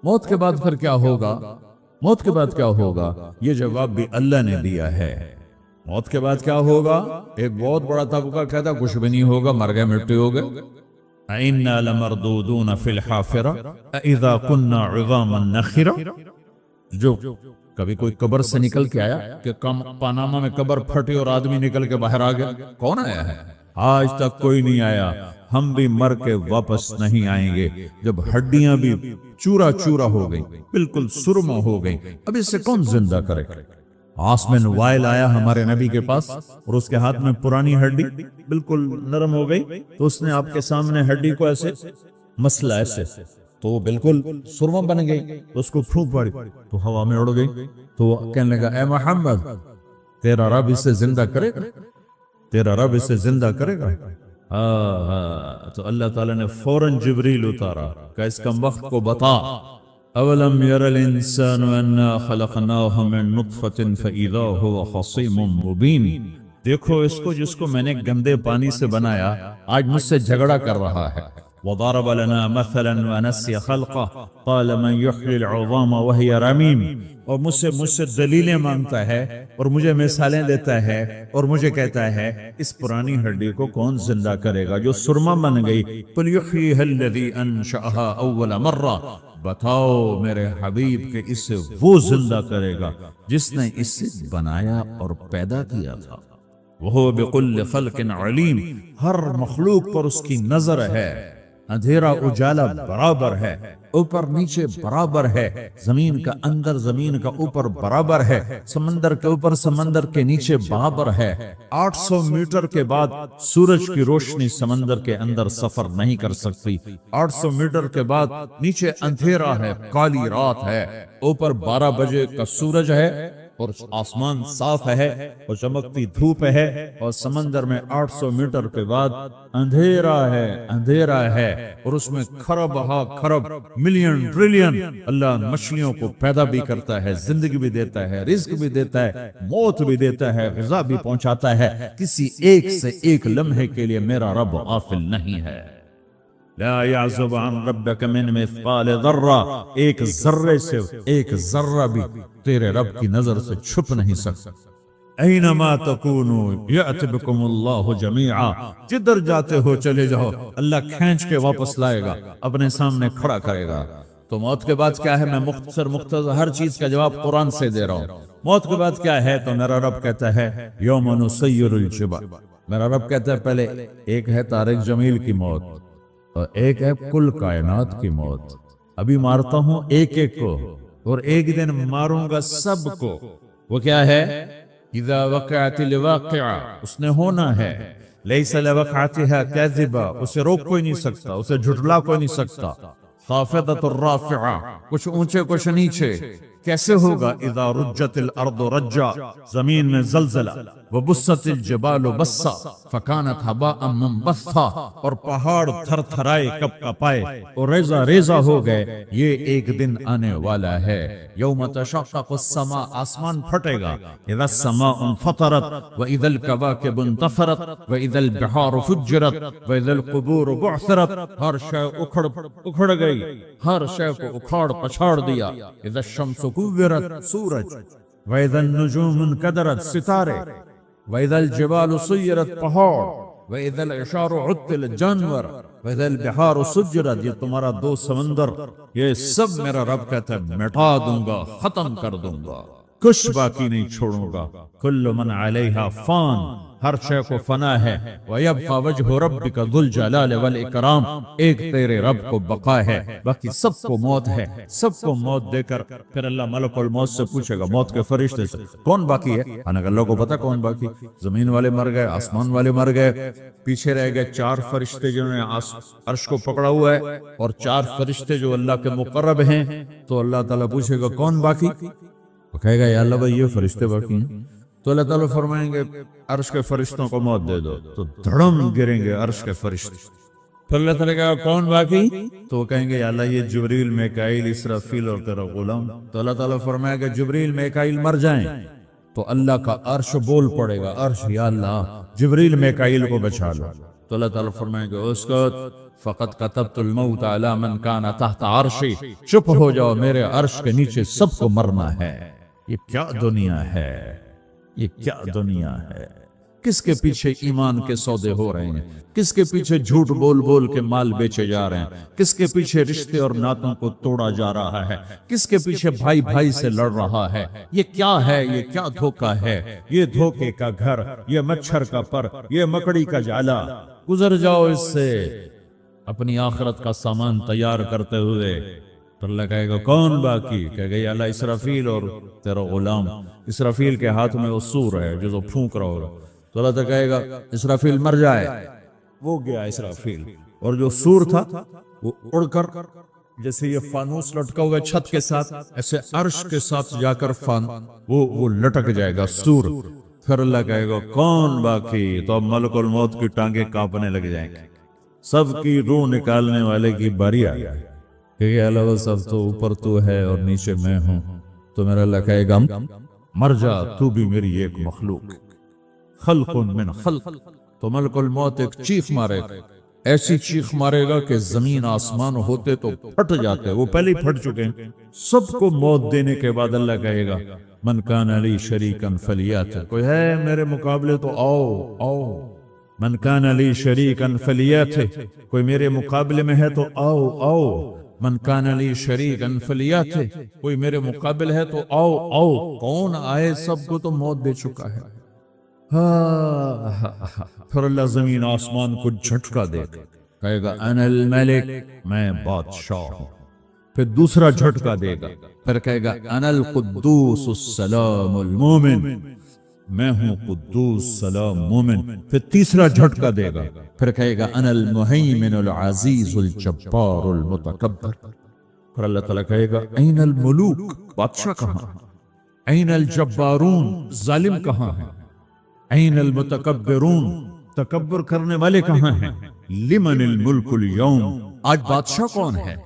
موت کے بعد پھر کیا ہوگا؟ موت کے بعد کیا ہوگا؟ یہ جواب بھی اللہ نے دیا ہے۔ موت کے بعد کیا ہوگا؟ ایک بہت بڑا طبقہ کہتا کچھ بھی نہیں ہوگا، مر گئے مٹی ہو گئے۔ اِنَّا لَمَرْدُودُونَ فِي الْحَافِرَةِ اِذَا كُنَّا عِظَامًا نَخِرَةً، جو کبھی کوئی قبر سے نکل کے آیا کہ پاناما میں قبر پھٹی اور آدمی نکل کے باہر آ گیا؟ کون آیا ہے؟ آج تک کوئی نہیں آیا۔ ہم بھی مر کے واپس نہیں آئیں گے جب ہڈیاں بھی چورا چورا ہو گئی، بالکل سرما ہو گئی، اب اس سے کون زندہ کرے؟ آسمین وائل آیا ہمارے نبی کے پاس اور اس کے ہاتھ میں پرانی ہڈی بالکل نرم ہو گئی، تو اس نے آپ کے سامنے ہڈی کو ایسے مسلا ایسے، تو وہ بالکل سرما بن گئی، اس کو پھونک پڑی تو ہوا میں اڑ گئی۔ تو وہ کہنے لگا اے محمد، تیرا رب اسے زندہ کرے گا؟ تیرا رب اسے زندہ کرے گا؟ تو اللہ تعالیٰ نے فوراً جبریل اتارا کہ اس کم وقت کو بتا، اولم یر الانسان انا خلقناہ من نطفۃ فاذا هو خصیم مبین، دیکھو اس کو جس کو میں نے گندے پانی سے بنایا آج مجھ سے جھگڑا کر رہا ہے۔ وضرب لنا مثلا ونسی خلقہ قال من یحیی العظام وهي رمیم، اور مجھ سے دلیلیں مانگتا ہے اور مجھے مثالیں دیتا ہے اور مجھے کہتا ہے اس پرانی ہڈی کو کون زندہ کرے گا جو سرما بن گئی؟ قل یحییها الذی انشأها اول مرہ، بتاؤ میرے حبیب کہ اسے وہ زندہ کرے گا جس نے اسے بنایا اور پیدا کیا تھا۔ وہ بكل خلق علیم، ہر مخلوق پر اس کی نظر ہے، اندھیرا اجالا برابر ہے، اوپر نیچے برابر ہے، زمین کا اندر زمین کا اوپر برابر ہے، سمندر کے اوپر سمندر کے نیچے برابر ہے۔ 800 میٹر کے بعد سورج کی روشنی سمندر کے اندر سفر نہیں کر سکتی، 800 میٹر کے بعد نیچے اندھیرا ہے، کالی رات ہے، اوپر 12 بجے کا سورج ہے اور آسمان صاف ہے اور چمکتی دھوپ ہے، اور سمندر میں 800 میٹر کے بعد اندھیرا ہے اور اس میں کھرب ہا کھرب ملین ٹریلین اللہ مچھلیوں کو پیدا بھی کرتا ہے، زندگی بھی دیتا ہے، رزق بھی دیتا ہے، موت بھی دیتا ہے، غذا بھی پہنچاتا ہے۔ کسی ایک سے ایک لمحے کے لیے میرا رب غافل نہیں ہے۔ لا يعزب عن ربك من مثقال ذرہ، ایک ذرے سے ایک ذرہ بھی تیرے رب کی نظر سے چھپ نہیں سکتا۔ اینما تکونوا یأت بکم اللہ جمیعا، جدھر جاتے ہو چلے جاؤ، اللہ کھینچ کے واپس لائے گا، اپنے سامنے کھڑا کرے گا۔ تو موت کے بعد کیا ہے؟ میں مختصر ہر چیز کا جواب قرآن سے دے رہا ہوں۔ موت کے بعد کیا ہے؟ تو میرا رب کہتا ہے یوم نسیر الجبال، میرا رب کہتا ہے پہلے ایک ہے طارق جمیل کی موت اور ایک ہے کل کائنات کی موت، ابھی مارتا ہوں ایک ایک کو اور ایک دن ماروں گا سب کو۔ وہ کیا ہے؟ اذا وقعت الواقعہ، اس نے ہونا ہے، لیس لوقعتها کاذبہ، اسے روک کوئی نہیں سکتا، اسے جھٹلا کوئی نہیں سکتا۔ خافضۃ الرافعہ، کچھ اونچے کچھ نیچے۔ کیسے ہوگا؟ اذا رجت الارض رجا، زمین میں زلزلہ، وبست الجبال بسا فکانت ہباء منبثا، اور پہاڑ تھر تھرائے کپ کپائے اور ریزہ ریزہ ہو گئے۔ یہ ایک دن آنے والا ہے، یوم تشقق السماء، آسمان پھٹے گا، اذا السماء انفطرت واذا الكواكب انتثرت واذا البحار فجرت واذا القبور بعثرت، ہر شے اکھڑ گئی، ہر شے کو اکھاڑ پچھاڑ دیا۔ اذا الشمس کورت، سورج، وَإِذَا النُّجُومُ انْكَدَرَتْ، ستارے، وَإِذَا الْجِبَالُ سُيِّرَتْ، پہاڑ، وَإِذَا الْعِشَارُ عُطِّلَتْ، جانور، وَإِذَا الْبِحَارُ سُجِّرَتْ، یہ تمہارا دو سمندر، یہ سب میرا رب کہتا ہے مٹا دوں گا، ختم کر دوں گا، کچھ باقی نہیں چھوڑوں گا۔ کل من علیہا فان، ہر شے کو فنا ہے، وَيَبْقَى وَجْهُ رَبِّكَ ذُو الْجَلَالِ وَالْإِكْرَامِ، ایک تیرے رب کو بقا ہے، باقی سب کو موت ہے۔ سب کو موت دے کر پھر اللہ ملک الموت سے پوچھے گا، موت کے فرشتے سے کون باقی ہے؟ اللہ کو پتا کون باقی؟ زمین والے مر گئے، آسمان والے مر گئے، پیچھے رہ گئے 4 فرشتے جنہوں نے عرش کو پکڑا ہوا ہے اور 4 فرشتے جو اللہ کے مقرب ہیں۔ تو اللہ تعالیٰ پوچھے گا کون باقی؟ وہ کہے گا یا اللہ بھائی یہ فرشتے باقی ہیں۔ تو اللہ تعالیٰ فرمائیں گے عرش کے فرشتوں کو موت دے دو، تو دھڑم گریں گے عرش کے فرشتے۔ پھر اللہ تعالیٰ کہا کون باقی؟ تو وہ کہیں گے یا اللہ یہ جبریل میکائیل اسرافیل اور تیرا غلام۔ تو اللہ تعالیٰ فرمائے گا جبریل میکائیل مر جائیں تو اللہ کا عرش بول پڑے گا، عرش یا اللہ جبریل میکائیل کو بچا لو۔ تو اللہ تعالیٰ فرمائیں گے اسکت فقط کتبت الموت علی من کان تحت عرشی، چپ ہو جاؤ، میرے عرش کے نیچے سب کو مرنا ہے۔ یہ کیا دنیا ہے، یہ کیا دنیا ہے؟ کس کے پیچھے ایمان کے سودے ہو رہے ہیں، کس کے پیچھے جھوٹ بول بول کے مال بیچے جا رہے ہیں، کس کے پیچھے رشتے اور ناتوں کو توڑا جا رہا ہے، کس کے پیچھے بھائی بھائی سے لڑ رہا ہے۔ یہ کیا ہے، یہ کیا دھوکہ ہے، یہ دھوکے کا گھر، یہ مچھر کا پر، یہ مکڑی کا جالا۔ گزر جاؤ اس سے اپنی آخرت کا سامان تیار کرتے ہوئے۔ تو اللہ کہے گا کون باقی؟ کہے گا یا اللہ اسرافیل اور تیرا غلام۔ اسرافیل کے ہاتھ میں وہ سور ہے جو پھونک رہا ہوگا، تو اللہ تعالیٰ کہے گا اسرافیل مر جائے، وہ گیا اسرافیل، اور جو سور تھا وہ اڑ کر جیسے یہ فانوس لٹکا ہوا چھت کے ساتھ، ایسے عرش کے ساتھ جا کر وہ لٹک جائے گا سور۔ پھر اللہ کہے گا کون باقی؟ تو اب ملک الموت کی ٹانگیں کانپنے لگ جائیں گے، سب کی روح نکالنے والے کی باری آ جائے، کہ اللہ سب تو اوپر تو ہے اور نیچے میں ہوں۔ تو میرا اللہ کہے گا مر جا، تو بھی میری ایک مخلوق، خلق من خلق۔ تو ملک الموت ایک چیخ مارے گا، ایسی چیخ مارے گا کہ زمین آسمان ہوتے تو پھٹ جاتے، وہ پہلے ہی پھٹ چکے ہیں۔ سب کو موت دینے کے بعد اللہ کہے گا من کان لی شریکا فلیات، کوئی ہے میرے مقابلے تو آؤ آؤ۔ من کان لی شریکا فلیات، کوئی میرے مقابلے میں ہے تو آؤ آؤ۔ من کان لی شریکا فلیات، کوئی میرے مقابل ہے تو آؤ آؤ۔ کون آئے؟ سب کو تو موت دے چکا ہے۔ پھر اللہ زمین آسمان کو جھٹکا دے گا، کہے گا انا الملک، میں بادشاہ ہوں۔ پھر دوسرا جھٹکا دے گا، پھر کہے گا انا القدوس السلام المومن، میں ہوں قدوس سلام مومن۔ پھر تیسرا جھٹکا دے گا، پھر کہے گا انا المہیمن العزیز الجبار المتکبر۔ پھر اللہ تعالیٰ کہے گا این الملوک، بادشاہ کہاں؟ این الجبارون، ظالم کہاں ہیں؟ این المتکبرون، تکبر کرنے والے کہاں ہیں؟ لمن الملک اليوم، آج بادشاہ کون ہے؟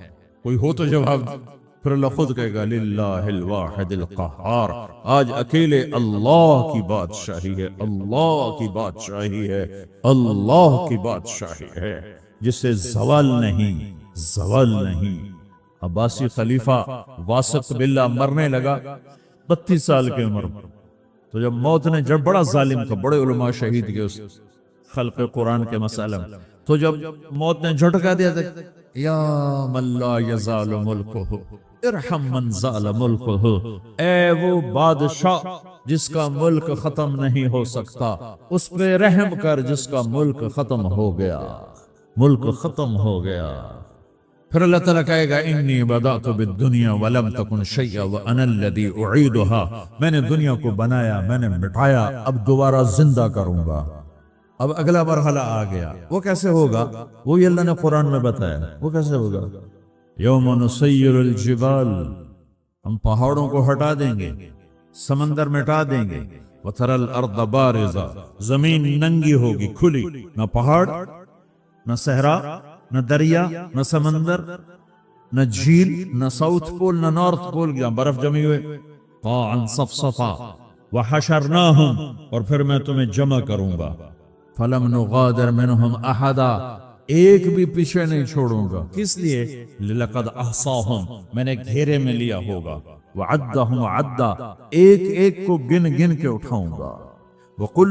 کوئی ہو تو جواب۔ پھر اللہ خود کہے گا للہ الواحد القہار، آج اکیلے اللہ کی بادشاہی ہے، اللہ کی بادشاہی ہے، اللہ کی بادشاہی ہے، جس سے زوال نہیں، زوال نہیں۔ عباسی خلیفہ واسط باللہ مرنے لگا 32 سال کی عمر میں، تو جب موت نے، جب بڑا ظالم تھا، بڑے علماء شہید کے اس خلق قرآن کے مسئلہ میں، تو جب موت نے جھٹکا دیا تھا یا من لا یزال ملکہ ارحم من زال ملکہ، اے وہ بادشاہ جس کا ملک ختم نہیں ہو سکتا، اس پہ رحم کر جس کا ملک ختم ہو گیا، ملک ختم ہو گیا۔ پھر اللہ تعالیٰ کہے گا انی بدأت بالدنیا ولم تکن شیئا وانا الذی اعیدها، میں نے دنیا کو بنایا، میں نے مٹایا، اب دوبارہ زندہ کروں گا۔ اب اگلا مرحلہ آ گیا، وہ کیسے ہوگا؟ وہی اللہ نے قرآن میں بتایا، وہ کیسے ہوگا؟ یوم نسیر الجبال، ہم پہاڑوں کو ہٹا دیں گے، سمندر مٹا دیں گے، وتری الارض بارزہ، زمین ننگی ہوگی، کھلی، نہ پہاڑ، نہ صحرا، نہ دریا، نہ سمندر، نہ جھیل، نہ ساؤتھ پول، نہ نارتھ پول، جہاں برف جمی ہوئے، قاعا صفصفا، وحشرناہم، اور پھر میں تمہیں جمع کروں گا، فلم نغادر منہم احدا، ایک بھی پیچھے نہیں چھوڑوں گا، کس لیے؟ لقد احصاہم، میں نے گھیرے میں لیا ہوگا، وعدہم عدا، ایک ایک کو گن گن کے اٹھاؤں گا، وکل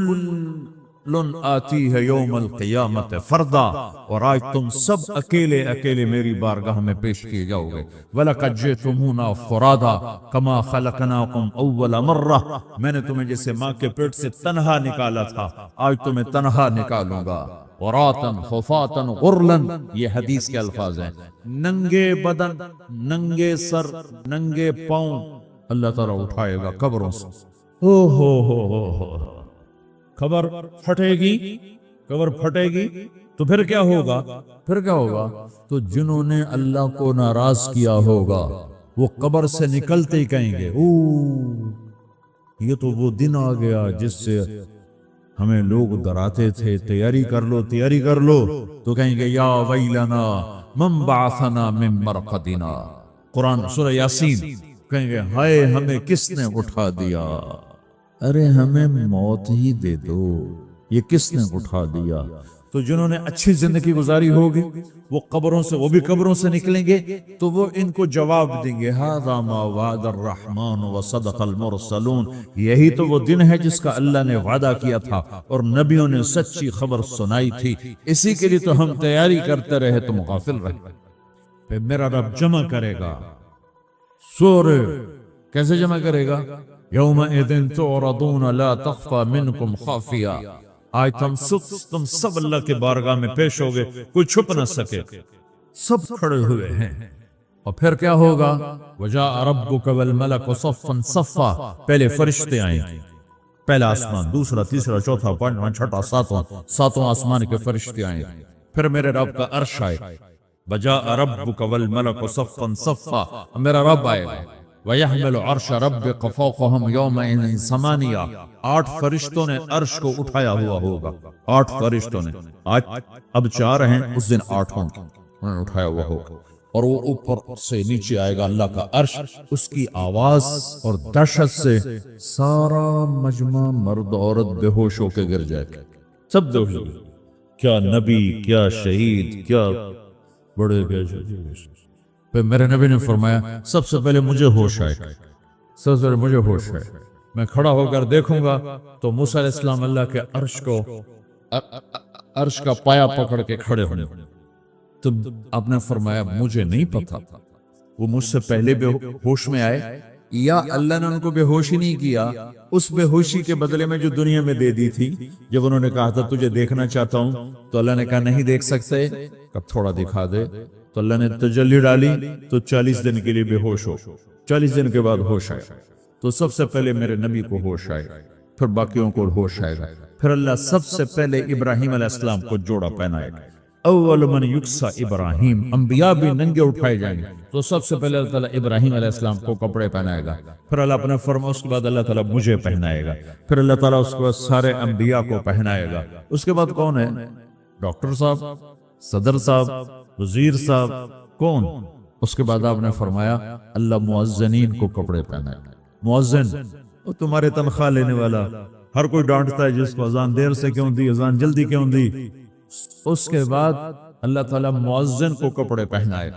آتیہ یوم القیامت فردا، اور آج تم سب اکیلے اکیلے میری بارگاہ میں پیش کیے جاؤ گے، وَلَقَدْ جِئْتُمُونَا فُرَادًا كَمَا خَلَقْنَاكُمْ أَوَّلَ مَرَّةٍ، میں نے تمہیں جیسے ماں کے پیٹ سے تنہا نکالا تھا، آج تمہیں تنہا نکالوں گا، عُرَاةً حُفَاةً غُرْلًا، یہ حدیث کے الفاظ ہیں، ننگے بدن، ننگے سر، ننگے پاؤں اللہ تعالیٰ اٹھائے گا قبروں سے۔ ہو قبر پھٹے گی، قبر پھٹے گی تو پھر کیا ہوگا؟ پھر کیا ہوگا؟ تو جنہوں نے اللہ کو ناراض کیا ہوگا وہ قبر سے نکلتے ہی کہیں گے یہ تو وہ دن آ گیا جس سے ہمیں لوگ ڈراتے تھے، تیاری کر لو تیاری کر لو، تو کہیں گے یا ویلنا من بعثنا من مرقدنا، قرآن سورہ یاسین، کہیں گے ہائے ہمیں کس نے اٹھا دیا، ارے ہمیں موت ہی دے دو، یہ کس نے اٹھا دیا۔ تو جنہوں نے اچھی زندگی گزاری ہوگی وہ قبروں سے، وہ بھی قبروں سے نکلیں گے تو وہ ان کو جواب دیں گے ھذا ما وعد الرحمن وصدق المرسلون، یہی تو وہ دن ہے جس کا اللہ نے وعدہ کیا تھا اور نبیوں نے سچی خبر سنائی تھی، اسی کے لیے تو ہم تیاری کرتے رہے، تم غافل رہے۔ پھر میرا رب جمع کرے گا سورہ، کیسے جمع کرے گا؟ یومئذ تعرضون لا تخفى منکم خافیہ، آج تم سب اللہ کے بارگاہ میں پیش ہوگے، کوئی چھپ نہ سکے، سب کھڑے ہوئے ہیں۔ اور پھر کیا ہوگا؟ وجاء ربک والملک صفا صفا، پہلے فرشتے آئیں گے، پہلا آسمان، دوسرا، تیسرا، چوتھا، پانچواں، چھٹا، ساتواں آسمان کے فرشتے آئیں گے، پھر میرے رب کا عرش آئے گا، وجاء ربک والملک صفا صفا، میرا رب آئے گا، وَيَحْمِلُ عَرْشَ رَبِّكَ فَوْقَهُمْ يَوْمَئِذٍ ثَمَانِيَةٌ، 8 فرشتوں نے عرش کو اٹھایا ہوا ہوگا، 8 فرشتوں نے، آج اب 4 ہیں، اس دن 8 ہوں گے، انہوں نے اٹھایا ہوا ہوگا، اور وہ اوپر سے نیچے آئے گا اللہ کا عرش، اس کی آواز اور دہشت سے سارا مجمع مرد عورت بے ہوش ہو کے گر جائے گا، سب بے ہوش ہو گئے، کیا نبی، کیا شہید، کیا بڑے گئے۔ پھر میرے نبی نے فرمایا سب سے پہلے مجھے ہوش آئے، سب سے پہلے مجھے ہوش آئے، میں کھڑا ہو کر دیکھوں گا تو موسیٰ علیہ السلام اللہ کے عرش کا پایا پکڑ کے کھڑے ہونے، تو آپ نے فرمایا مجھے نہیں پتا وہ مجھ سے پہلے بے ہوش میں آئے یا اللہ نے ان کو بے ہوش ہی نہیں کیا، اس بے ہوشی کے بدلے میں جو دنیا میں دے دی تھی، جب انہوں نے کہا تھا تجھے دیکھنا چاہتا ہوں تو اللہ نے کہا نہیں دیکھ سکتے، کب تھوڑا دکھا دے، تو اللہ نے تجلی ڈالی تو 40 دن کے لیے بے ہوش ہو، 40 دن کے بعد ہوش آئے، تو سب سے پہلے میرے نبی کو ہوش آئے، پھر باقیوں کو ہوش آئے گا، پھر اللہ سب سے پہلے ابراہیم علیہ السلام کو جوڑا پہنائے گا، اول من یکسا ابراہیم، انبیاء بھی ننگے اٹھائے جائیں گے، تو سب سے پہلے اللہ تعالیٰ ابراہیم علیہ السلام کو کپڑے پہنائے گا، پھر اللہ اپنے فرما، اس کے بعد اللہ تعالیٰ مجھے پہنائے گا، پھر اللہ تعالیٰ اس کے بعد سارے انبیاء کو پہنائے گا، اس کے بعد کون ہے؟ ڈاکٹر صاحب، صدر صاحب، وزیر صاحب، کون؟ اس کے بعد آپ نے فرمایا اللہ مؤذنین کو کپڑے پہنائے گا، مؤذن وہ تمہارے تنخواہ لینے والا، ہر کوئی ڈانٹتا ہے جس کو اذان دیر سے کیوں دی، اذان جلدی کیوں دی، اس کے بعد اللہ تعالیٰ مؤذن کو کپڑے پہنائے،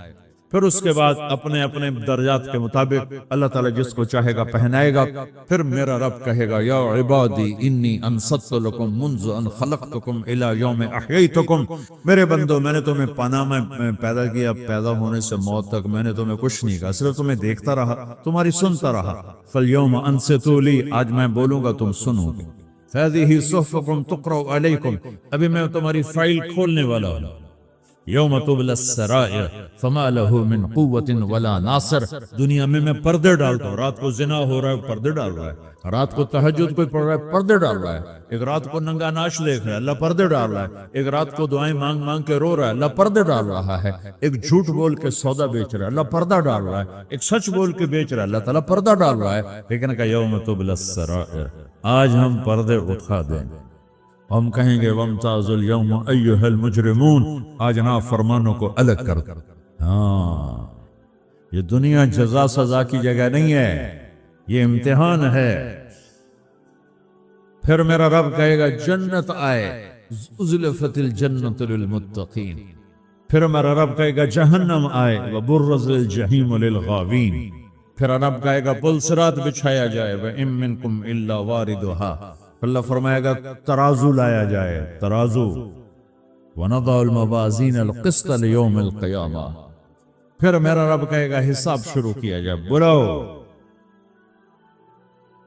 پھر اس کے بعد اپنے اپنے درجات کے مطابق اللہ تعالیٰ جس کو چاہے گا پہنائے گا، پھر میرا رب کہے گا یا عبادی انی انصت لکم منذ ان خلقتکم الی یوم احییتکم، میرے بندو میں نے تمہیں پاناما میں پیدا کیا، پیدا ہونے سے موت تک میں نے تمہیں کچھ نہیں کہا، صرف تمہیں دیکھتا رہا، تمہاری سنتا رہا، فالیوم انصتوا لی، آج میں بولوں گا تم سنو گے، فہذہ صحفکم تقرأ علیکم، ابھی میں تمہاری فائل کھولنے والا ہوں، یوم تبلی السرائر فما لہ من قوت ولا ناصر، دنیا میں پردے ڈالتا ہوں، رات کو زنا ہو رہا ہے پردے ڈال رہا ہے، رات کو تہجد کوئی پڑھ رہا ہے پردے ڈال رہا ہے، ایک رات کو ننگا ناچ دیکھ رہا ہے اللہ پردے ڈال رہا ہے، ایک رات کو دعائیں مانگ مانگ کے رو رہا ہے اللہ پردے ڈال رہا ہے، ایک جھوٹ بول کے سودا بیچ رہا ہے اللہ پردہ ڈال رہا ہے، ایک سچ بول کے بیچ رہا ہے اللہ تعالیٰ پردہ ڈال رہا ہے، لیکن کہ یوم تبلی السرائر، آج ہم پردے اٹھا دیں گے، ہم کہیں گے وامتازوا اليوم ایھا المجرمون، آج نافرمانوں کو الگ کر دو۔ ہاں یہ دنیا جزا سزا کی جگہ نہیں ہے، یہ امتحان ہے۔ پھر میرا رب کہے گا جنت آئے، ازلفت الجنت للمتقین، پھر میرا رب کہے گا جہنم آئے، وبرزت الجحیم للغاوین، پھر رب کہے گا پل صراط بچھایا جائے، وَإِن مِّنكُمْ إِلَّا وَارِدُهَا، اللہ فرمائے گا ترازو لایا جائے، ترازو، وَنَضَعُ الْمَوَازِينَ الْقِسْطَ لِيَوْمِ الْقِيَامَةِ، پھر میرا رب کہے گا حساب شروع کیا جائے، بلاؤ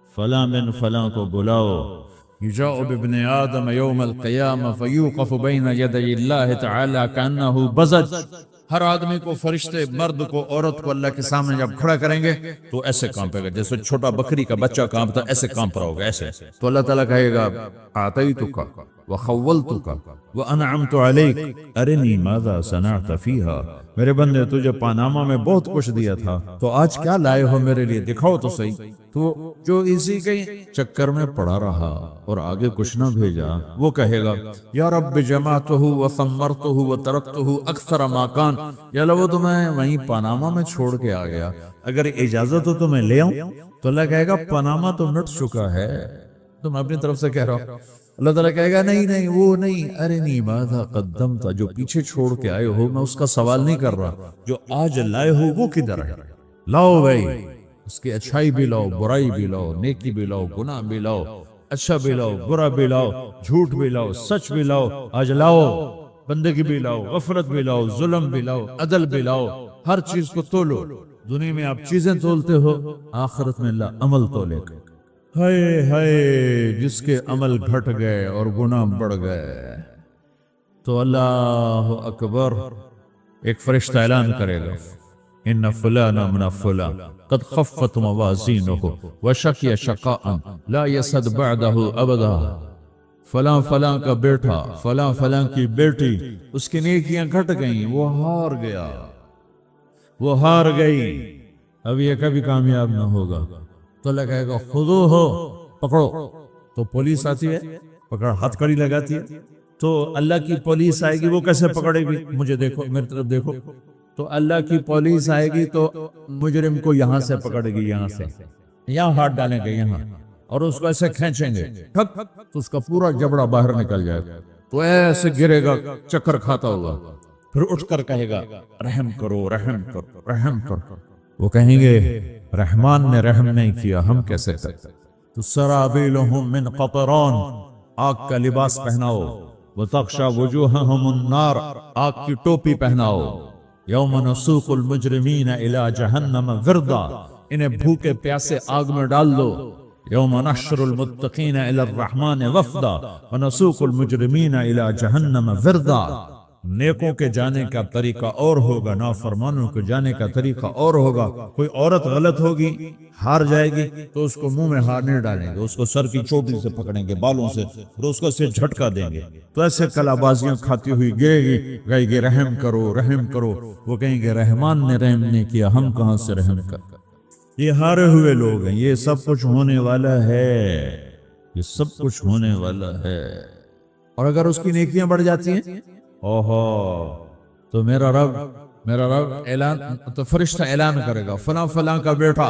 فلاں بن فلاں کو بلاؤ، یجاء بابن آدم یوم القیامہ فیوقف بین یدی اللہ تعالی کانہ بزج، ہر آدمی کو، فرشتے، مرد کو، عورت کو اللہ کے سامنے جب کھڑا کریں گے تو ایسے کانپے گا جیسے چھوٹا بکری کا بچہ کانپتا، ایسے کانپ رہا ہوگا ایسے، تو اللہ تعالیٰ کہے گا اعطیتک وخولتک وانعمت علیک ارنی ماذا صنعت فیہا، میرے بندے تجھے پاناما میں بہت کچھ دیا تھا تو آج کیا لائے ہو میرے لیے، دکھاؤ تو صحیح، تو جو اسی کے چکر میں پڑا رہا اور آگے کچھ نہ بھیجا وہ کہے گا یا رب جمعتہ وثمرتہ وترکتہ اکثر ما کان، یا اللہ وہ تو میں وہیں پاناما میں چھوڑ کے آ گیا، اگر اجازت ہو تو میں لے آؤں، تو اللہ کہے گا پاناما تو مٹ چکا ہے، تو میں اپنی طرف سے کہہ رہا ہوں، اللہ تعالیٰ کہے گا نہیں نہیں وہ نہیں، ارنی ماذا قدمت، جو پیچھے چھوڑ کے آئے ہو میں اس کا سوال نہیں کر رہا، جو آج لائے ہو وہ کدھر ہے؟ لاؤ بھائی، اس کی اچھائی بھی لاؤ، برائی بھی لاؤ، نیکی بھی لاؤ، گناہ بھی لاؤ، اچھا بھی لاؤ، برا بھی لاؤ، جھوٹ بھی لاؤ، سچ بھی لاؤ، آج لاؤ، بندگی بھی لاؤ، غفلت بھی لاؤ، ظلم بھی لاؤ، عدل بھی لاؤ، ہر چیز کو تولو۔ دنیا میں آپ چیزیں تولتے ہو، آخرت میں اللہ عمل تولے گا۔ ہائے ہائے، جس کے عمل گھٹ گئے اور گناہ بڑھ گئے تو اللہ اکبر، ایک فرشتہ اعلان کرے گا ان فلان من فلان قد خفت موازینہ وشقی شقاء لا یسد بعدہ ابدا، فلاں فلاں کا بیٹا، فلاں فلاں کی بیٹی، اس کی نیکیاں گھٹ گئیں، وہ ہار گیا، وہ ہار گئی، اب یہ کبھی کامیاب نہ ہوگا۔ تو اللہ کہے گا خودو ہو، پکڑو۔ تو پولیس آتی ہے، پکڑ ہتھ کڑی لگاتی ہے، تو اللہ کی پولیس آئے گی، وہ کیسے پکڑے گی؟ مجھے دیکھو، میری طرف دیکھو، تو اللہ کی پولیس آئے گی تو مجرم کو یہاں سے پکڑے گی، یہاں سے، یہاں ہاتھ ڈالیں گے یہاں، اور اس کو ایسے کھینچیں گے ٹھک، تو اس کا پورا جبڑا باہر نکل جائے گا، تو ایسے گرے گا چکر کھاتا ہوگا، پھر اٹھ کر کہے گا رحم کرو، رحم کرو، رحم کرو۔ وہ کہیں گے رحمان نے رحم نہیں کیا، ہم کیسے کریں؟ تو سرابیلہم من قطران، آگ کا لباس پہناؤ، وتغشا وجوہہم النار، آگ کی ٹوپی پہناؤ، یوم نسوق المجرمین الی جہنم وردا، انہیں بھوکے پیاسے آگ میں ڈال دو، یوم نحشر المتقین الی الرحمن وفدا ونسوق المجرمین الی جہنم وردا۔ نیکوں کے جانے کا طریقہ اور ہوگا، نافرمانوں کے جانے کا طریقہ اور ہوگا۔ کوئی عورت غلط ہوگی، ہار جائے گی تو اس کو منہ میں ہار نہیں ڈالیں گے، اس کو سر کی چوٹی سے پکڑیں گے، بالوں سے، پھر اس کو سے جھٹکا دیں گے، تو ایسے کلا بازیاں کھاتی ہوئی گرے گی، کہے گی رحم کرو، رحم کرو۔ وہ کہیں گے رحمان نے رحم نہیں کیا، ہم کہاں سے رحم کر۔ یہ ہارے ہوئے لوگ ہیں، یہ سب کچھ ہونے والا ہے، یہ سب کچھ ہونے والا ہے۔ اور اگر اس کی نیکیاں بڑھ جاتی ہیں، اوہو، تو میرا رب اعلان، تو فرشتہ اعلان کرے گا فلاں فلاں کا بیٹا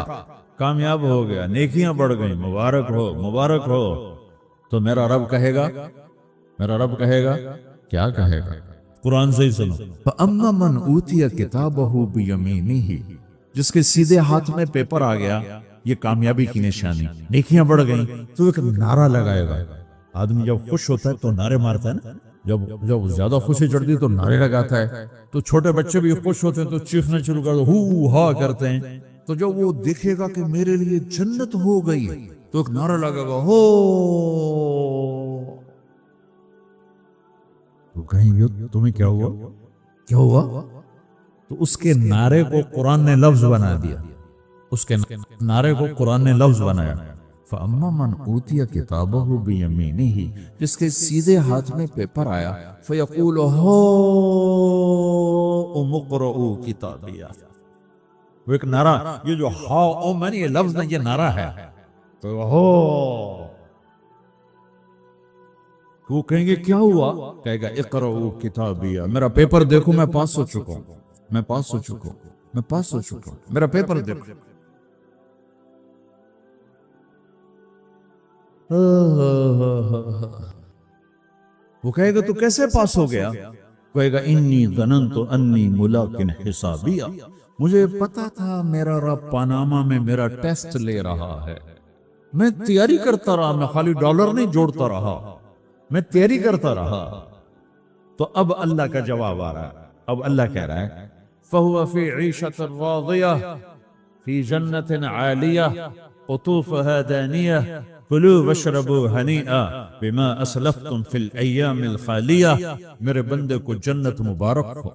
کامیاب ہو گیا، نیکیاں بڑھ گئیں، مبارک ہو، مبارک ہو۔ تو میرا رب کہے گا کیا کہے گا؟ قرآن سے ہی سنو، فَأَمَّا مَنْ أُوتِيَ كِتَابَهُ بِيَمِينِهِ، جس کے سیدھے ہاتھ میں پیپر آ گیا، یہ کامیابی کی نشانی، نیکیاں بڑھ گئیں، تو ایک نعرہ لگائے گا۔ آدمی جب خوش ہوتا ہے تو نعرے مارتا ہے نا، جب زیادہ خوشی چڑھتی تو نعرے لگاتا ہے، تو چھوٹے بچے بھی خوش ہوتے ہیں تو چیخنا شروع کر دو، ہو ہا کرتے ہیں۔ تو جب وہ دیکھے گا کہ میرے لیے جنت ہو گئی تو ایک نعرہ لگے گا، ہو، تو کہیں گے تمہیں کیا ہوا؟ تو اس کے نعرے کو قرآن نے لفظ بنا دیا، اس کے نعرے کو قرآن نے لفظ بنایا، فَأَمَّا مَنْ أُوتِيَ كِتَابَهُ بِيَمِينِهِ، جس کے سیدھے ہاتھ میں پیپر آیا، فَيَقُولُ هَاؤْمُ اقْرَءُوا كِتَابِيَهْ، وہ ایک نعرہ، یہ جو ہاؤم ہے یہ لفظ نہیں، یہ نعرہ ہے، تو ہو، وہ کہیں گے کیا ہوا؟ کہے گا اقرؤوا کتابیہ، میرا پیپر دیکھو، میں پاس ہو چکا ہوں، میں پاس ہو چکا ہوں، میں پاس ہو چکا ہوں، میرا پیپر دیکھو۔ وہ کہے گا تو کیسے پاس ہو گیا؟ کہے گا انی ظننت انی ملاق حسابیہ، مجھے پتا تھا میرا رب پاناما میں میرا ٹیسٹ لے رہا ہے، میں تیاری کرتا رہا، میں خالی ڈالر نہیں جوڑتا رہا، میں تیاری کرتا رہا۔ تو اب اللہ کا جواب آ رہا ہے، اب اللہ کہہ رہا ہے فَهُوَ فِي عِيشَةٍ رَاضِيَةٍ فِي جَنَّةٍ عَالِيَةٍ قُطُوفُهَا دَانِيَةٌ کلوا واشربوا ہنیئا بما اسلفتم فی الایام الخالیہ۔ میرے بندے کو جنت مبارک ہو،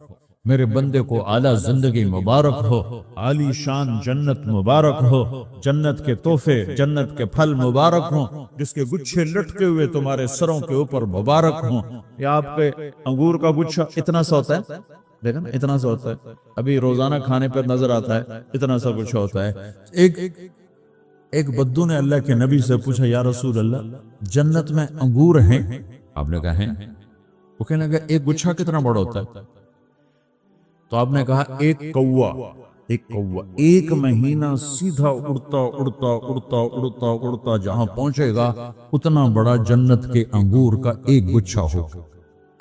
میرے بندے کو اعلیٰ زندگی مبارک ہو، عالی شان جنت مبارک ہو، جنت کے تحفے، جنت کے پھل مبارک ہوں، جس کے گچھے لٹکے ہوئے تمہارے سروں کے اوپر مبارک ہوں۔ یہ آپ کے انگور کا گچھا اتنا سا ہوتا ہے، دیکھیں نا اتنا سا ہوتا ہے، ابھی روزانہ کھانے پر نظر آتا ہے، اتنا سا گچھا ہوتا ہے۔ ایک بدو نے اللہ کے نبی سے پوچھا یا رسول اللہ جنت میں انگور ہیں؟ آپ نے کہا ہیں۔ وہ کہنے لگا ایک گچھا کتنا بڑا ہوتا ہے؟ تو آپ نے کہا ایک کوا ایک مہینہ سیدھا اڑتا اڑتا اڑتا اڑتا اڑتا جہاں پہنچے گا اتنا بڑا جنت کے انگور کا ایک گچھا ہوگا۔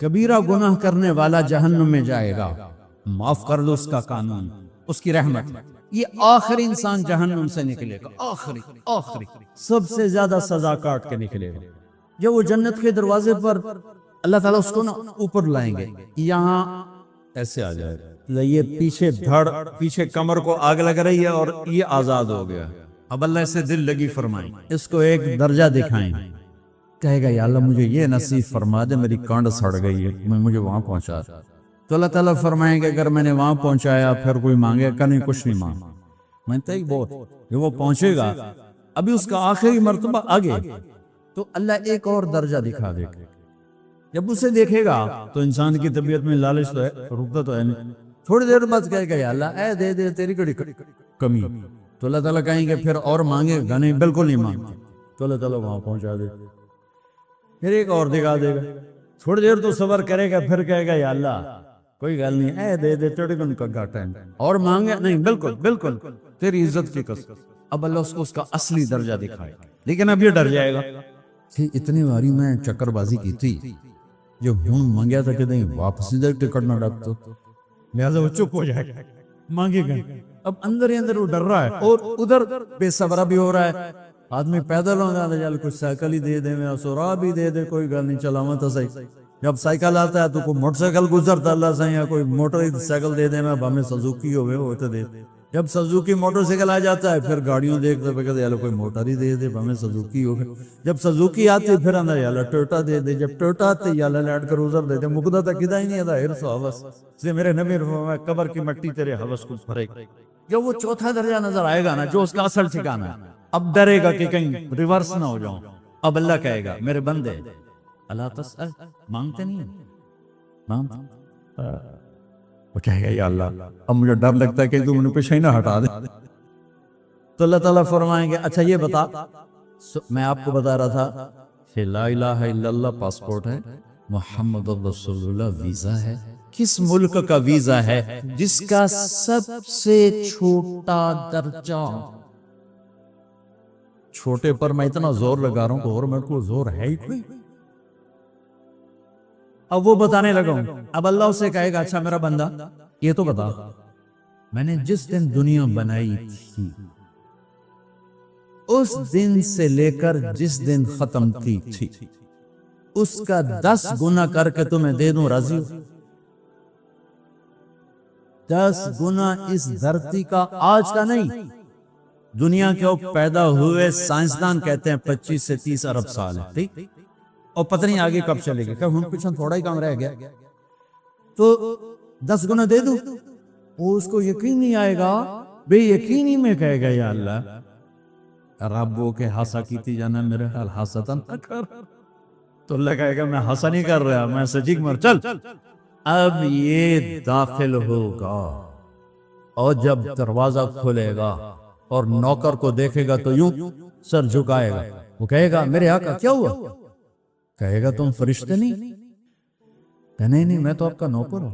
کبیرہ گناہ کرنے والا جہنم میں جائے گا، معاف کر دو اس کا قانون، اس کی رحمت، یہ آخری انسان جہنم سے نکلے گا، آخری سب سے زیادہ سزا کاٹ کے نکلے گا۔ جب وہ جنت کے دروازے پر اللہ تعالیٰ اس کو نا اوپر لائیں گے، یہاں ایسے آ جائے گا، یہ پیچھے دھڑ، پیچھے کمر کو آگ لگ رہی ہے اور یہ آزاد ہو گیا۔ اب اللہ سے دل لگی فرمائیں، اس کو ایک درجہ دکھائیں، کہے گا یا اللہ مجھے یہ نصیب فرما دے، میری کانڈ سڑ گئی ہے، مجھے وہاں پہنچا۔ تو اللہ تعالیٰ فرمائیں گے اگر میں نے وہاں پہنچایا پھر کوئی مانگے کہ نہیں، کچھ نہیں مانگ، مانتا ہی بہت۔ جب وہ پہنچے گا ابھی اس کا آخری مرتبہ آگے، تو اللہ ایک اور درجہ دکھا دے گا۔ جب اسے دیکھے گا تو انسان کی طبیعت میں لالچ تو ہے، رکتا تو ہے نہیں، تھوڑی دیر بعد کہے گا یا اللہ اے دے دے، تیری کڑی کمی۔ تو اللہ تعالیٰ کہیں گے پھر اور مانگے گا؟ نہیں، بالکل نہیں مانگتے۔ تو اللہ تعالیٰ وہاں پہنچا دے، پھر ایک اور دکھا دے گا، تھوڑی دیر تو صبر کرے گا، پھر کہے گا یا اللہ کوئی گل نہیں، اے دے دے، تیرے کو کا گھاٹا ہے، اور مانگے؟ نہیں، بالکل تیری عزت کی قسم۔ اب اللہ اس کو اس کا اصلی درجہ دکھائے گا، لیکن اب یہ ڈر جائے گا کہ اتنی باری میں چکر بازی کی تھی، جب ہوں مانگیا تھا کہ نہیں واپس ادھر ٹکٹ نہ ڈاک، تو لہذا وہ چپ ہو جائے گا، مانگے گا۔ اب اندر ہی اندر وہ ڈر رہا ہے اور ادھر بے صبرا بھی ہو رہا ہے۔ آدمی پیدل ہو جاتا ہے، کچھ سائیکل ہی دے دے، میں سورا بھی دے دے، کوئی گل نہیں، چلاواں تو صحیح۔ جب سائیکل آتا ہے تو کوئی موٹر سائیکل گزرتا اللہ سے، یا کوئی موٹر سائیکل دے دے، میں بھامے سزوکی ہوئے تو دے۔ جب سزوکی موٹر سائیکل آ جاتا ہے پھر گاڑیوں دیکھتے پہ یالو کوئی موٹر ہی دے دے، بھامے سزوکی ہو گئے۔ جب سزوکی آتی پھر اندر یالا ٹوٹا دے دے، جب ٹوٹا آتے یالا لینڈ کروزر دے دے، مقدہ تک کدا ہی نہیں آتا، حرص و حوث سے میرے نبی فرمایا قبر کی مٹی تیرے حوث کو بھرے گا۔ جب وہ چوتھا درجہ نظر آئے گا نا، جو اس کا اصل ٹھکانہ ہے، اب ڈرے گا کہ کہیں ریورس نہ ہو جاؤں۔ اب اللہ کہے گا میرے بندے اللہ تسأل، مانگتے نہیں وہ کہے گا یا اللہ اب مجھے ڈر لگتا ہے کہ تو مجھے پیچھے ہی نہ ہٹا دے۔ تو اللہ تعالیٰ فرمائیں گے اچھا یہ بتا، میں آپ کو بتا رہا تھا کہ لا الہ الا اللہ پاسپورٹ ہے، محمد رسول اللہ ویزا ہے، کس ملک کا ویزا ہے؟ جس کا سب سے چھوٹا درجہ، چھوٹے پر میں اتنا زور لگا رہا ہوں کہ اور میرے کو زور ہے ہی کوئی۔ اب وہ بتانے لگا ہوں، اب اللہ اسے کہے گا اچھا میرا بندہ یہ تو بتا، میں نے جس دن دنیا بنائی تھی اس دن سے لے کر جس دن ختم کی تھی اس کا 10 گنا کر کے تمہیں دے دوں، راضی ہو؟ 10 گنا اس دھرتی کا، آج کا نہیں، دنیا کے پیدا ہوئے سائنسدان کہتے ہیں 25 سے 30 ارب سال ہے، ٹھیک، اور پتہ نہیں آگے کب چلے گی، کہ ہم پیچھے تھوڑا ہی کام رہ گیا، تو 10 گنا دے دوں؟ وہ اس کو یقین نہیں آئے گا، بے یقینی میں کہے گا یا اللہ ربو کے ہاسا کیتی جانا، میرے حال ہاستا نہ کر۔ تو اللہ کہے گا میں ہاسا نہیں کر رہا، میں سچی مر چل۔ اب یہ داخل ہوگا اور جب دروازہ کھولے گا اور نوکر کو دیکھے گا تو یوں سر جھکائے گا، وہ کہے گا میرے آقا کیا ہوا؟ کہے گا تم فرشتے نہیں؟ کہ نہیں میں تو آپ کا نوکر ہوں،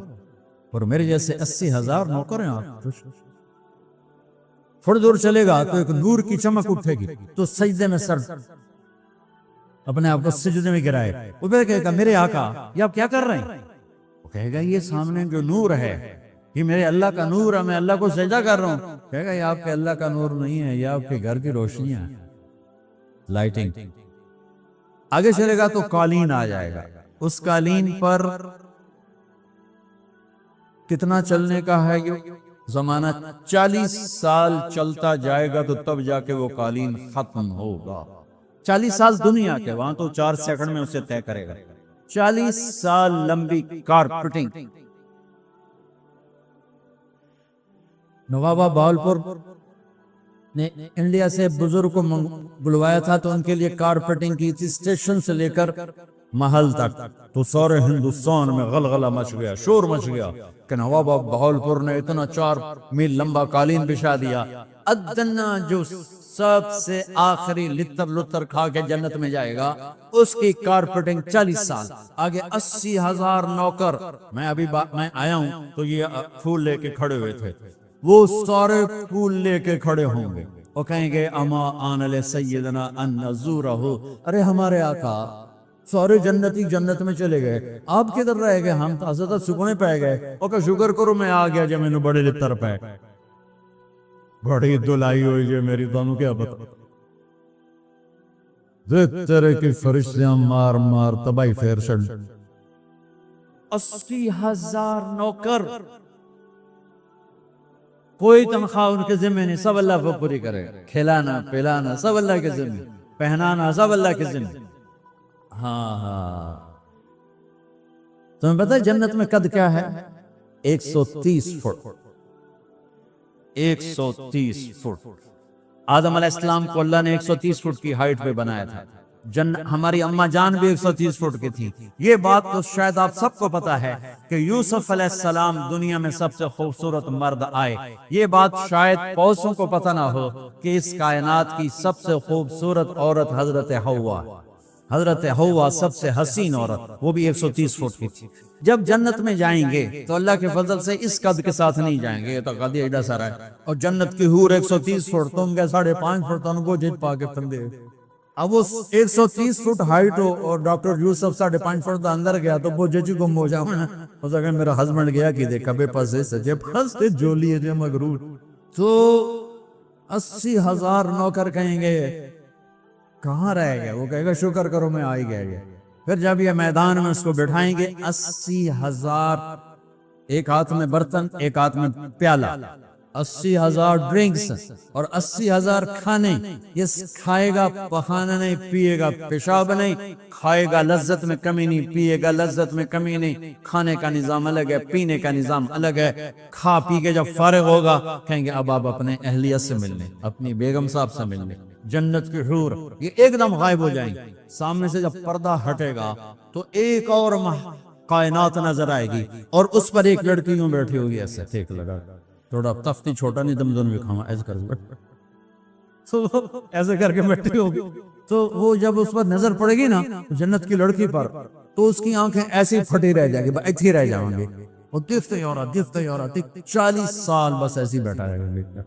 اور میرے جیسے 80,000 نوکر ہیں آپ۔ تھوڑی دور چلے گا تو ایک نور کی چمک اٹھے گی، تو سجدے میں سر اپنے آپ کو سجدے میں گرائے، وہ کہے گا میرے آقا یہ آپ کیا کر رہے ہیں؟ وہ کہے گا یہ سامنے جو نور ہے یہ میرے اللہ کا نور ہے، میں اللہ کو سجدہ کر رہا ہوں۔ کہے گا یہ آپ کے اللہ کا نور نہیں ہے، یہ آپ کے گھر کی روشنیاں ہیں، لائٹنگ۔ آگے چلے گا تو قالین آ جائے گا، اس قالین پر کتنا چلنے کا ہے یہ زمانہ؟ 40 سال چلتا جائے گا تو تب جا کے وہ قالین ختم ہوگا۔ 40 سال دنیا کے، وہاں تو 4 سیکنڈ میں اسے طے کرے گا۔ 40 سال لمبی کارپیٹنگ۔ نوابہ بہاولپور نے انڈیا سے بزرگ کو بلوایا تھا تو ان کے لیے کارپیٹنگ کی تھی، اسٹیشن سے لے کر محل تک، تو سارے ہندوستان میں غلغلہ مچ گیا، شور مچ گیا کہ نوابہ بہاولپور نے اتنا 4 میل لمبا قالین بچھا دیا۔ ادنا جو سب سے آخری لتر لتر کھا کے جنت میں جائے گا اس کی کارپیٹنگ 40 سال، آگے 80,000 نوکر۔ میں ابھی میں آیا ہوں تو یہ پھول لے کے کھڑے ہوئے تھے، وہ سارے پھول لے کے کھڑے ہوں گے اور کہیں گے اما آن علی سیدنا ان نزورہ، ارے ہمارے آقا سارے جنتی جنت میں چلے گئے، آپ کدھر رہ گئے؟ ہم تو حضرت سکونے پہ گئے، اور کہ شکر کرو میں آ گیا جب میں نے بڑے لطر پہ بڑی دلائی ہوئی ہے میری، تمہیں کیا پتا تیرے کی فرشتیاں مار مار تباہی پھیر چھڑ، 80,000 نوکر، کوئی تنخواہ ان کے ذمہ نہیں، سب اللہ کو پوری کرے، کھلانا پلانا سب اللہ کے ذمہ، پہنانا سب اللہ کے ذمہ۔ ہاں تمہیں پتہ ہے جنت میں قد کیا ہے؟ 130 فٹ، 130 فٹ۔ آدم علیہ السلام کو اللہ نے 130 فٹ کی ہائٹ پہ بنایا تھا، ہماری اماں جان بھی 130 فٹ کی تھی۔ یہ بات تو شاید آپ سب کو پتا ہے کہ یوسف علیہ السلام دنیا میں سب سے خوبصورت مرد آئے، یہ بات شاید بہتوں کو پتہ نہ ہو کہ اس کائنات کی سب سے خوبصورت عورت حضرت حوا، حضرت حوا سب سے حسین عورت، وہ بھی 130 فٹ کی تھی۔ جب جنت میں جائیں گے تو اللہ کے فضل سے اس قد کے ساتھ نہیں جائیں گے، یہ تو قد ایڈا سارا ہے، اور جنت کی حور 130 فٹ، تم کے 5.5 فٹ تن کو جت پا کے پندے۔ اب وہ 130 فٹ ہائٹ ہو اور ڈاکٹر یوسف 5.5 فٹ دا اندر گیا تو وہ جچی گم ہو جاؤں نا، ہو سکے میرا ہسبینڈ گیا کی دیکھا بے پاسے سجے پاسے جولی ہے جو مغرور، تو 80,000 نوکر کہیں گے کہاں رہ گیا؟ وہ کہے گا شکر کرو میں آ ہی گیا۔ پھر جب یہ میدان میں اس کو بٹھائیں گے، 80,000، ایک ہاتھ میں برتن ایک ہاتھ میں پیالہ، 80,000 ڈرنکس اور 80,000 کھانے، یہ کھائے گا پخانا نہیں، پیے گا پیشاب نہیں، کھائے گا لذت میں کمی نہیں، پیے گا لذت میں کمی نہیں، کھانے کا نظام الگ ہے، پینے کا نظام الگ ہے۔ کھا پی کے جب فارغ ہوگا کہیں گے اب آپ اپنے اہلیت سے ملنے، اپنی بیگم صاحب سے ملنے، جنت کی حور یہ ایک دم غائب ہو جائیں گے۔ سامنے سے جب پردہ ہٹے گا تو ایک اور کائنات نظر آئے گی، اور اس پر ایک لڑکی یوں بیٹھی ہوگی ایسے ٹھیک لگا، تھوڑا تفتی چھوٹا نہیں دم دونوں بھی کھاؤں ایسے کر ایسے کر کے بیٹھی ہوگی، تو وہ جب اس پر نظر پڑے گی نا جنت کی لڑکی پر، تو اس کی آنکھیں ایسی پھٹی رہ جائیں گی، ایتھی رہ جائیں گے، وہ دیکھتے ہی 40 سال بس ایسی بیٹھا رہے گا۔